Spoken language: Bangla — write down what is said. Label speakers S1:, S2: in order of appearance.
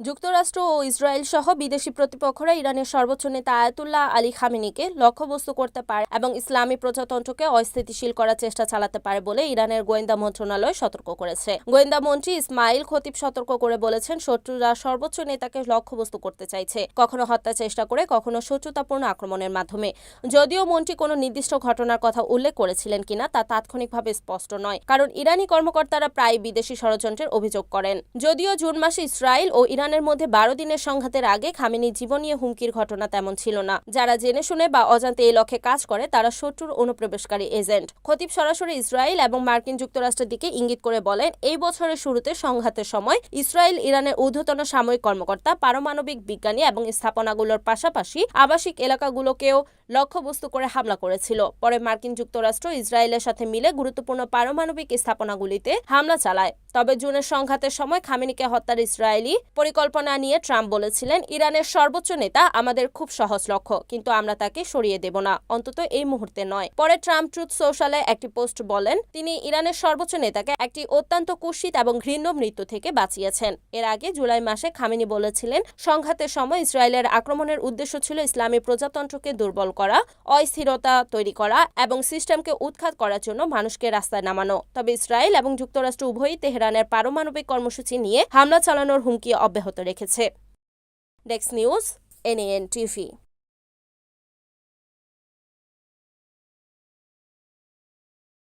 S1: যুক্তরাষ্ট্র ও ইসরায়েল সহ বিদেশি প্রতিপক্ষরা ইরানের সর্বোচ্চ নেতা আয়াতুল্লাহ আলী খামেনিকে লক্ষ্যবস্তু করতে পারে এবং ইসলামী প্রজাতন্ত্রকে অস্থিতিশীল করার চেষ্টা চালাতে পারে বলে ইরানের গোয়েন্দা মন্ত্রণালয় সতর্ক করেছে। গোয়েন্দা মন্ত্রী ইসমাইল খতিব সতর্ক করে বলেছেন, শত্রুরা সর্বোচ্চ নেতাকে লক্ষ্যবস্তু করতে চাইছে, কখনো হত্যা চেষ্টা করে, কখনো শত্রুতাপূর্ণ আক্রমণের মাধ্যমে। যদিও মন্ত্রী কোনো নির্দিষ্ট ঘটনার কথা উল্লেখ করেছিলেন কিনা তা তাৎক্ষণিকভাবে স্পষ্ট নয়, কারণ ইরানি কর্মকর্তারা প্রায় বিদেশি ষড়যন্ত্রের অভিযোগ করেন। যদিও জুন মাসে ইসরায়েল ও ইরানের মধ্যে 12 দিনের সংঘাতের আগে খামেনির জীবন নিয়ে হুমকির ঘটনা তেমন ছিল না। যারা জেনে শুনে বা অজান্তে এই লক্ষ্যে কাজ করে তারা শত্রুর অনুপ্রবেশকারী এজেন্ট। খতিব সরাসরি ইসরায়েল এবং মার্কিন যুক্তরাষ্ট্রের দিকে ইঙ্গিত করে বলেন, এই বছরের শুরুতে সংঘাতের সময় ইসরায়েল ইরানের ঊর্ধ্বতন সামরিক কর্মকর্তা, পারমাণবিক বিজ্ঞানী এবং স্থাপনাগুলোর পাশাপাশি আবাসিক এলাকাগুলোকেও লক্ষ্যবস্তু করে হামলা করেছিল। পরে মার্কিন যুক্তরাষ্ট্র ইসরায়েলের সাথে মিলে গুরুত্বপূর্ণ পারমাণবিক স্থাপনাগুলিতে হামলা চালায়। তবে জুনের সংঘাতের সময় খামেনিকে হত্যার ইসরায়েলি পরিকল্পনা নিয়ে ট্রাম্প বলেছিলেন, ইরানের সর্বোচ্চ নেতা আমাদের খুব সহজ লক্ষ্য, কিন্তু আমরা তাকে সরিয়ে দেব না, অন্তত এই মুহূর্তে নয়। পরে ট্রাম্প ট্রুথ সোশ্যালে একটি পোস্ট বলেন, তিনি ইরানের সর্বোচ্চ নেতাকে একটি অত্যন্ত কুৎসিত এবং ঘৃণ্য মৃত্যু থেকে বাঁচিয়েছেন। এর আগে জুলাই মাসে খামেনি বলেছিলেন, সংঘাতের সময় ইসরায়েলের আক্রমণের উদ্দেশ্য ছিল ইসলামী প্রজাতন্ত্রকে দুর্বল করা, অস্থিরতা তৈরি করা এবং সিস্টেমকে উৎখাত করার জন্য মানুষকে রাস্তায় নামানো। তবে ইসরায়েল এবং যুক্তরাষ্ট্র উভয়ই তেহরানের পারমাণবিক কর্মসূচি নিয়ে হামলা চালানোর হুমকি অব্যাহত রেখেছে। Desk news, NAN TV।